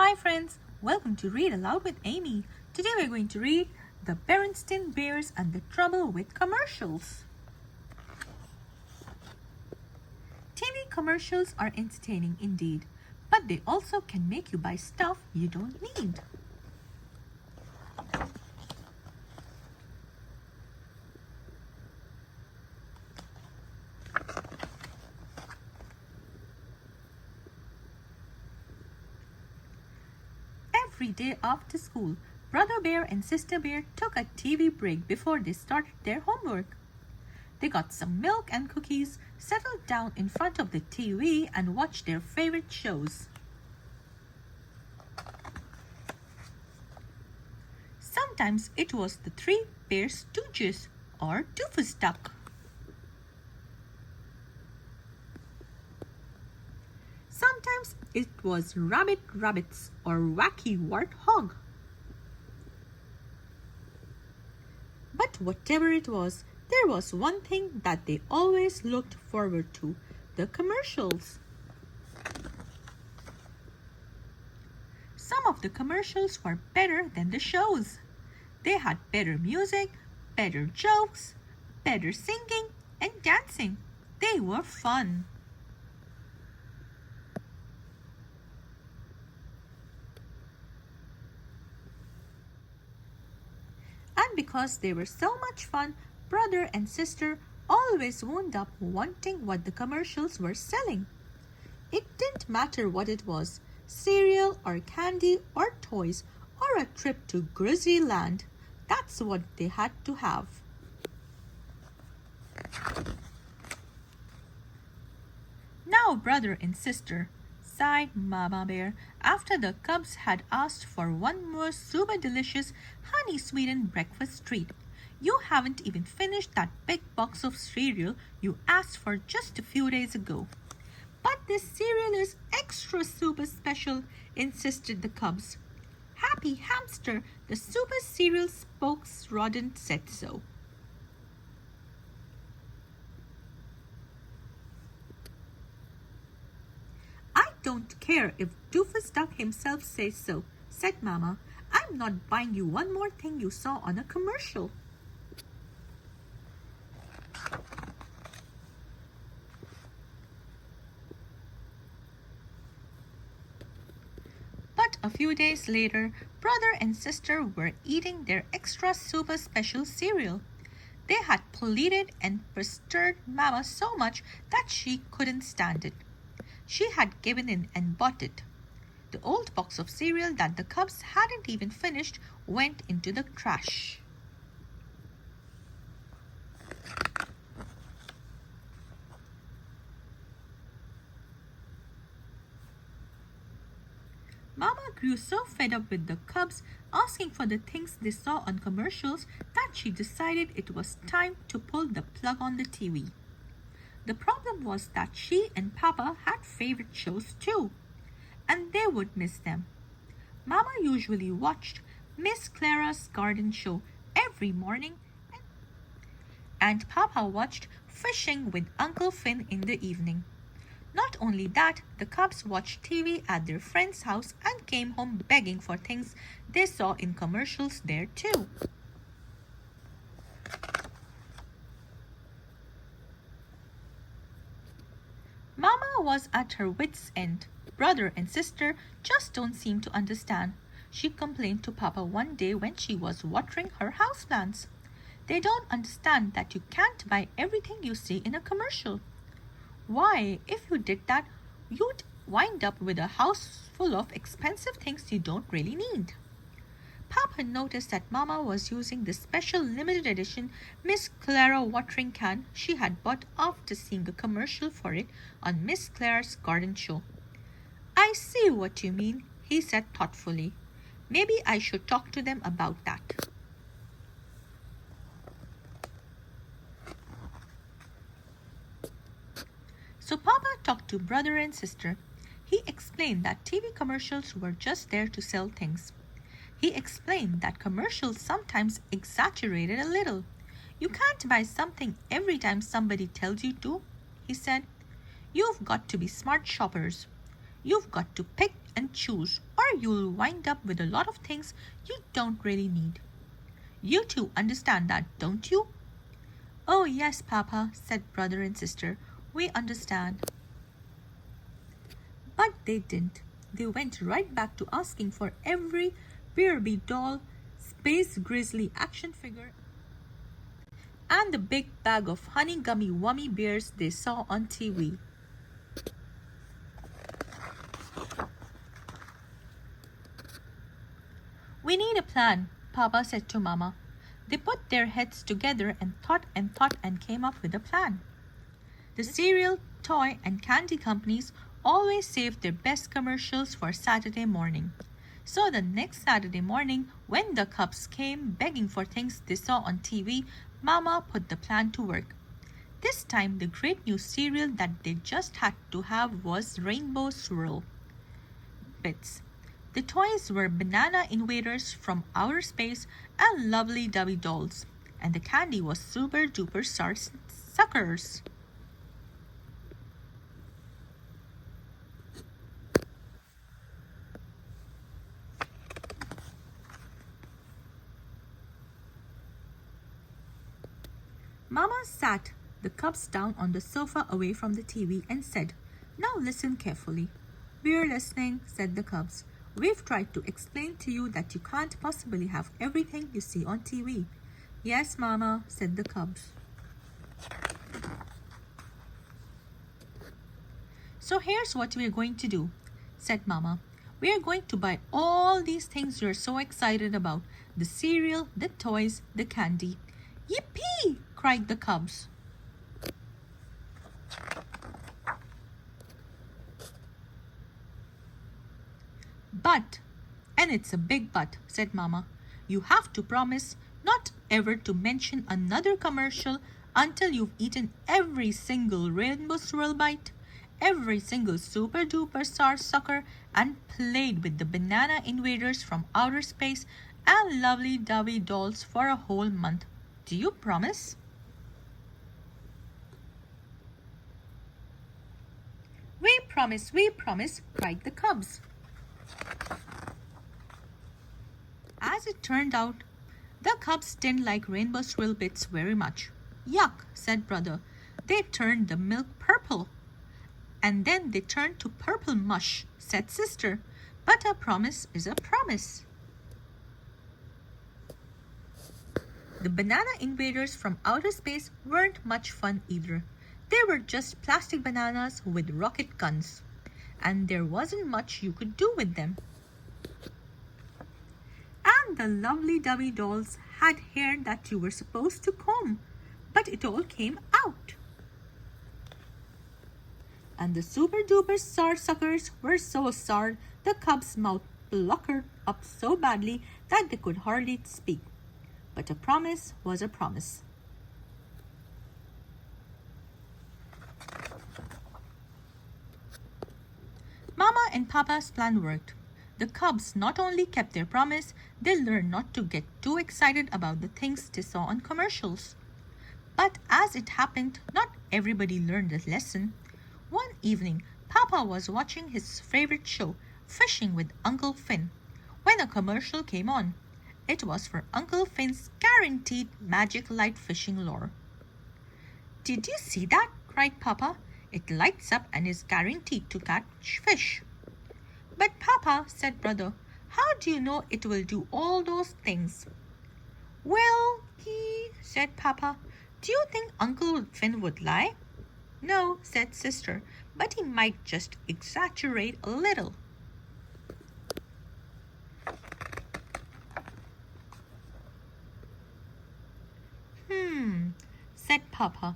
Hi friends, welcome to Read Aloud with Amy. Today we're going to read The Berenstain Bears and the Trouble with Commercials. TV commercials are entertaining indeed, but they also can make you buy stuff you don't need. Every day after school, Brother Bear and Sister Bear took a TV break before they started their homework. They got some milk and cookies, settled down in front of the TV and watched their favorite shows. Sometimes it was the Three Bear Stooges or Doofus Duck. Sometimes it was Rabbit Rabbits or Wacky Warthog. But whatever it was, there was one thing that they always looked forward to, the commercials. Some of the commercials were better than the shows. They had better music, better jokes, better singing and dancing. They were fun. And because they were so much fun, brother and sister always wound up wanting what the commercials were selling. It didn't matter what it was, cereal or candy or toys or a trip to Grizzly Land. That's what they had to have. Now, brother and sister, sighed Mama Bear after the cubs had asked for one more super delicious honey-sweetened breakfast treat. You haven't even finished that big box of cereal you asked for just a few days ago. But this cereal is extra super special, insisted the cubs. Happy Hamster, the super cereal spokesrodent, said so. I don't care if Doofus Duck himself says so, said Mama. I'm not buying you one more thing you saw on a commercial. But a few days later, brother and sister were eating their extra super special cereal. They had pleaded and pestered Mama so much that she couldn't stand it. She had given in and bought it. The old box of cereal that the cubs hadn't even finished went into the trash. Mama grew so fed up with the cubs asking for the things they saw on commercials that she decided it was time to pull the plug on the TV. The problem was that she and Papa had favorite shows too, and they would miss them. Mama usually watched Miss Clara's Garden Show every morning, and Papa watched Fishing with Uncle Finn in the evening. Not only that, the cubs watched TV at their friend's house and came home begging for things they saw in commercials there too. Mama was at her wits' end. Brother and sister just don't seem to understand, she complained to Papa one day when she was watering her houseplants. They don't understand that you can't buy everything you see in a commercial. Why, if you did that, you'd wind up with a house full of expensive things you don't really need. Papa noticed that Mama was using the special limited edition Miss Clara watering can she had bought after seeing a commercial for it on Miss Clara's Garden Show. I see what you mean, he said thoughtfully. Maybe I should talk to them about that. So Papa talked to brother and sister. He explained that TV commercials were just there to sell things. He explained that commercials sometimes exaggerated a little. You can't buy something every time somebody tells you to, he said. You've got to be smart shoppers. You've got to pick and choose, or you'll wind up with a lot of things you don't really need. You two understand that, don't you? Oh, yes, Papa, said brother and sister. We understand. But they didn't. They went right back to asking for every Barbie doll, Space Grizzly action figure, and the big bag of honey gummy wummy bears they saw on TV. We need a plan, Papa said to Mama. They put their heads together and thought and came up with a plan. The cereal, toy, and candy companies always saved their best commercials for Saturday morning. So the next Saturday morning, when the Cubs came begging for things they saw on TV, Mama put the plan to work. This time, the great new cereal that they just had to have was Rainbow Swirl Bits. The toys were banana invaders from outer space and lovely Dubby dolls. And the candy was super duper suckers. Mama sat the Cubs down on the sofa away from the TV and said, "Now listen carefully." "We're listening," said the Cubs. "We've tried to explain to you that you can't possibly have everything you see on TV." "Yes, Mama," said the Cubs. "So here's what we're going to do," said Mama. "We're going to buy all these things you're so excited about. The cereal, the toys, the candy." "Yippee!" cried the Cubs. "But, and it's a big but," said Mama, "you have to promise not ever to mention another commercial until you've eaten every single Rainbow Swirl bite, every single super duper star sucker, and played with the banana invaders from outer space and lovely Dubby dolls for a whole month. Do you promise?" We promise," cried the Cubs. As it turned out, the Cubs didn't like Rainbow Swirl Bits very much. "Yuck," said brother. "They turned the milk purple." "And then they turned to purple mush," said sister. "But a promise is a promise." The banana invaders from outer space weren't much fun either. They were just plastic bananas with rocket guns, and there wasn't much you could do with them. And the lovely Dubby dolls had hair that you were supposed to comb, but it all came out. And the super duper star suckers were so sour the Cubs' mouth puckered up so badly that they could hardly speak. But a promise was a promise. Mama and Papa's plan worked. The Cubs not only kept their promise, they learned not to get too excited about the things they saw on commercials. But as it happened, not everybody learned the lesson. One evening, Papa was watching his favorite show, Fishing with Uncle Finn, when a commercial came on. It was for Uncle Finn's guaranteed magic light fishing lure. "Did you see that?" cried Papa. "It lights up and is guaranteed to catch fish." "But Papa," said brother, "how do you know it will do all those things?" "Well, said Papa, "do you think Uncle Finn would lie?" "No," said sister, "but he might just exaggerate a little." Said Papa.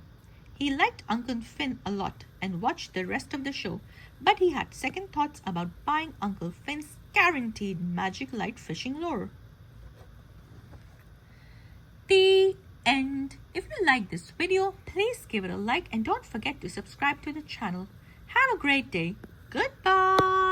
He liked Uncle Finn a lot and watched the rest of the show, but he had second thoughts about buying Uncle Finn's guaranteed magic light fishing lure. The end. If you like this video, please give it a like and don't forget to subscribe to the channel. Have a great day. Goodbye.